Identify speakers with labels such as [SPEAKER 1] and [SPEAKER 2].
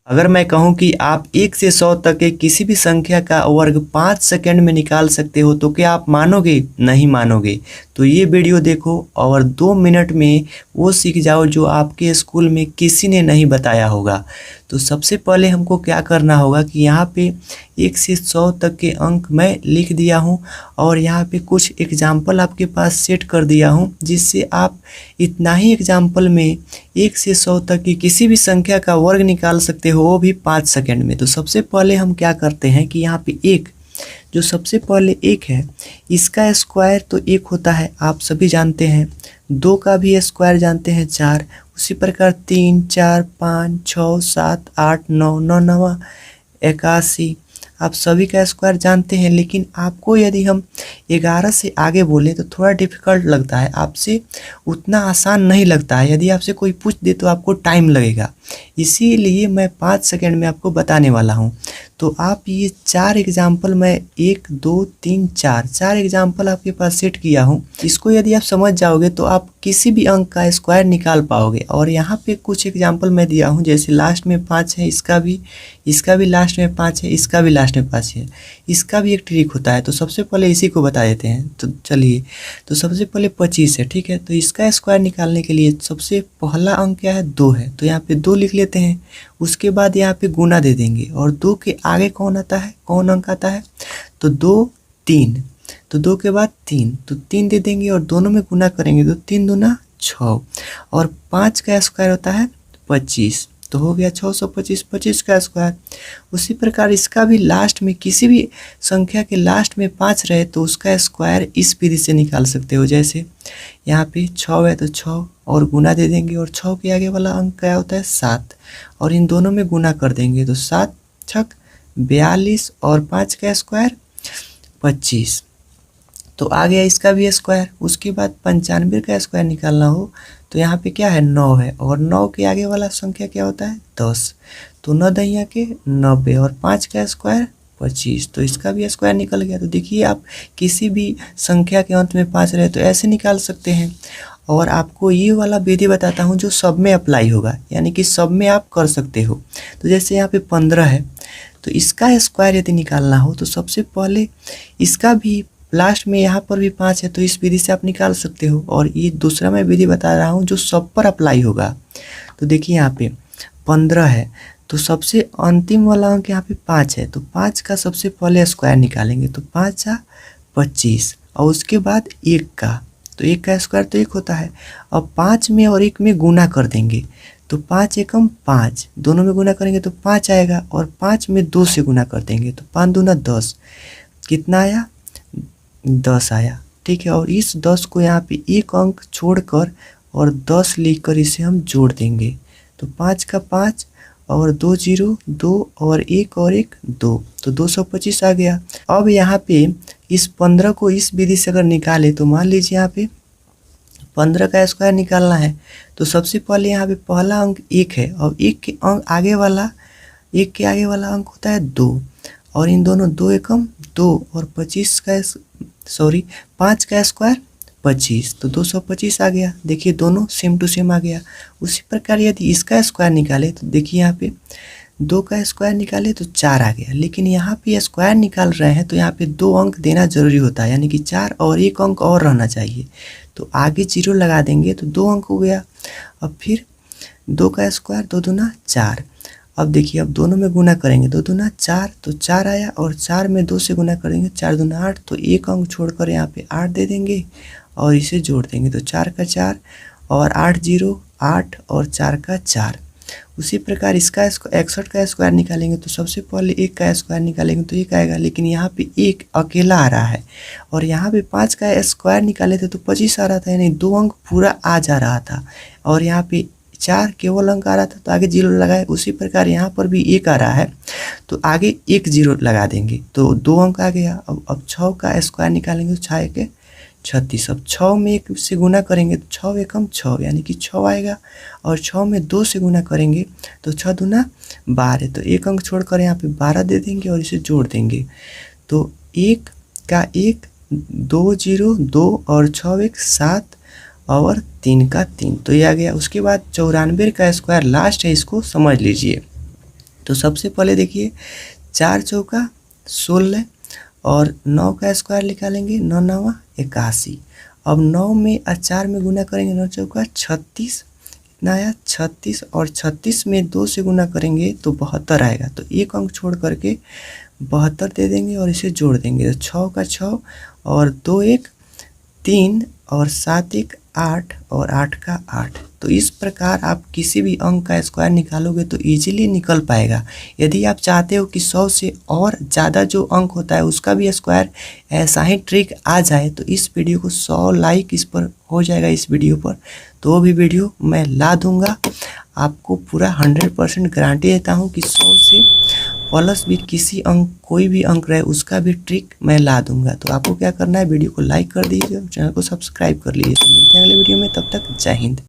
[SPEAKER 1] अगर मैं कहूं कि आप 1 से 100 तक के किसी भी संख्या का वर्ग 5 सेकंड में निकाल सकते हो तो क्या आप मानोगे? नहीं मानोगे। तो ये वीडियो देखो और 2 मिनट में वो सीख जाओ जो आपके स्कूल में किसी ने नहीं बताया होगा। तो सबसे पहले हमको क्या करना होगा कि यहाँ पे 1 से 100 तक के अंक मैं लिख दिया हूँ और यहाँ पे कुछ एग्जाम्पल आपके पास सेट कर दिया हूँ, जिससे आप इतना ही एग्जाम्पल में 1 से 100 तक की किसी भी संख्या का वर्ग निकाल सकते हो, वो भी 5 सेकंड में। तो सबसे पहले हम क्या करते हैं कि यहाँ पे एक जो सबसे पहले एक है, इसका स्क्वायर तो एक होता है, आप सभी जानते हैं। दो का भी स्क्वायर जानते हैं, 4। उसी प्रकार 3, 4, 5, 6, 7, 8, 9, 9 नवा 81, आप सभी का स्क्वायर जानते हैं। लेकिन आपको यदि हम 11 से आगे बोले तो थोड़ा डिफिकल्ट लगता है, आपसे उतना आसान नहीं लगता है। यदि आपसे कोई पूछ दे तो आपको टाइम लगेगा, इसीलिए मैं 5 सेकंड में आपको बताने वाला हूँ। तो आप ये 4 एग्जाम्पल मैं 1, 2, 3, 4 एग्जाम्पल आपके पास सेट किया हूँ। इसको यदि आप समझ जाओगे तो आप किसी भी अंक का स्क्वायर निकाल पाओगे। और यहाँ पे कुछ एग्जाम्पल मैं दिया हूँ, जैसे लास्ट में 5 है, इसका भी लास्ट में 5 है, इसका भी लास्ट में 5 है। इसका भी एक ट्रिक होता है, तो सबसे पहले इसी को बता देते हैं। तो चलिए, तो सबसे पहले 25 है, ठीक है। तो इसका स्क्वायर निकालने के लिए सबसे पहला अंक क्या है? 2 है, तो यहाँ पे 2 लिख लेते हैं। उसके बाद यहाँ पे गुना दे देंगे, और 2 के आगे कौन आता है, कौन अंक आता है? तो 2, 3, तो 2 के बाद 3, तो 3 दे देंगे और दोनों में गुना करेंगे तो 3 दूना 6, और 5 का स्क्वायर होता है 25, तो हो गया 625, 25 का स्क्वायर। उसी प्रकार इसका भी लास्ट में किसी भी संख्या के लास्ट में 5 रहे तो उसका स्क्वायर इस विधि से निकाल सकते हो। जैसे यहाँ पे 6 है तो 6 और गुना दे देंगे, और 6 के आगे वाला अंक क्या होता है? 7, और इन दोनों में गुना कर देंगे तो 7 छक 42, और 5 का स्क्वायर 25, तो आ गया इसका भी स्क्वायर। उसके बाद 95 का स्क्वायर निकालना हो तो यहाँ पे क्या है? 9 है, और 9 के आगे वाला संख्या क्या होता है? 10, तो 9 दहिया के 90, और 5 का स्क्वायर 25, तो इसका भी स्क्वायर निकल गया। तो देखिए, आप किसी भी संख्या के अंत में 5 रहे तो ऐसे निकाल सकते हैं। और आपको ये वाला विधि बताता हूँ जो सब में अप्लाई होगा, यानी कि सब में आप कर सकते हो। तो जैसे यहाँ पे 15 है, तो इसका स्क्वायर यदि निकालना हो तो सबसे पहले इसका भी लास्ट में यहाँ पर भी 5 है, तो इस विधि से आप निकाल सकते हो। और ये दूसरा मैं विधि बता रहा हूँ जो सब पर अप्लाई होगा। तो देखिए, यहाँ पे 15 है, तो सबसे अंतिम वाला अंक यहाँ पे 5 है, तो 5 का सबसे पहले स्क्वायर निकालेंगे तो 5 जा 25, और उसके बाद 1 का, तो 1 का स्क्वायर तो 1 होता है। अब 5 में और 1 में गुना कर देंगे तो 5 एकम 5, दोनों में गुना करेंगे तो 5 आएगा, और 5 में 2 से गुना कर देंगे तो 5 दूना 10, कितना आया? 10 आया, ठीक है। और इस 10 को यहाँ पे एक अंक छोड़कर और 10 लिखकर इसे हम जोड़ देंगे, तो 5 का 5 और 2 0 2 और 1 और 1 2, तो 225 आ गया। अब यहाँ पे इस 15 को इस विधि से अगर निकाले तो मान लीजिए यहाँ पे 15 का स्क्वायर निकालना है, तो सबसे पहले यहाँ पे पहला अंक 1 है, और 1 के आगे वाला अंक होता है 2, और इन दोनों 2 एकम 2 और 25 का 5 का स्क्वायर 25, तो 225 आ गया। देखिए, दोनों सेम टू सेम आ गया। उसी प्रकार यदि इसका स्क्वायर निकाले तो देखिए, यहाँ पे 2 का स्क्वायर निकाले तो 4 आ गया। लेकिन यहाँ पे स्क्वायर निकाल रहे हैं तो यहाँ पे 2 अंक देना जरूरी होता है, यानी कि 4 और 1 अंक और रहना चाहिए। तो आगे 0 लगा देंगे तो 2 अंक हो गया। अब फिर 2 का स्क्वायर 2 दूना 4। अब देखिए, अब दोनों में गुना करेंगे, 2 दूना 4, तो 4 आया, और 4 में 2 से गुना करेंगे 4 दूना 8, तो 1 अंक छोड़कर यहाँ पे 8 दे देंगे और इसे जोड़ देंगे तो 4 का 4 और 8 0 8 और 4 का 4। उसी प्रकार इसका 61 का स्क्वायर निकालेंगे तो सबसे पहले 1 का स्क्वायर निकालेंगे तो 1 आएगा, लेकिन यहाँ पे 1 अकेला आ रहा है, और यहाँ पे 5 का स्क्वायर निकाले थे तो 25 आ रहा था, यानी 2 अंक पूरा आ जा रहा था। और यहाँ पे 4 केवल अंक आ रहा था तो आगे 0 लगाए। उसी प्रकार यहाँ पर भी 1 आ रहा है तो आगे 1 0 लगा देंगे तो 2 अंक आ गया। अब 6 का स्क्वायर निकालेंगे तो 6 के 36। अब 6 में 1 से गुना करेंगे तो 6 एकम 6, यानी कि 6 आएगा, और 6 में 2 से गुना करेंगे तो 6 दूना 12, तो 1 अंक छोड़कर यहाँ पे 12 दे देंगे और इसे जोड़ देंगे तो 1 का 1 2 0 2 और 6 1 7 और 3 का 3, तो ये आ गया। उसके बाद 94 का स्क्वायर लास्ट है, इसको समझ लीजिए। तो सबसे पहले देखिए 4 चौका 16 और 9 का स्क्वायर निकालेंगे, 9 नवा 81। अब 9 में और 4 में गुना करेंगे, 9 चौका 36, कितना आया 36, और 36 में 2 से गुना करेंगे तो 72 आएगा। तो एक अंक छोड़ करके 72 दे देंगे और इसे जोड़ देंगे, तो 6 का 6 और 2 1 3 और 7 1 8 और 8 का 8। तो इस प्रकार आप किसी भी अंक का स्क्वायर निकालोगे तो इजीली निकल पाएगा। यदि आप चाहते हो कि 100 से और ज़्यादा जो अंक होता है उसका भी स्क्वायर ऐसा ही ट्रिक आ जाए तो इस वीडियो को 100 लाइक इस पर हो जाएगा, इस वीडियो पर, तो वो भी वीडियो मैं ला दूंगा। आपको पूरा 100% गारंटी देता हूँ कि 100 से प्लस भी किसी अंक, कोई भी अंक रहे उसका भी ट्रिक मैं ला दूंगा। तो आपको क्या करना है, वीडियो को लाइक कर दीजिए और चैनल को सब्सक्राइब कर लीजिए। तो मिलते हैं अगले वीडियो में, तब तक जय हिंद।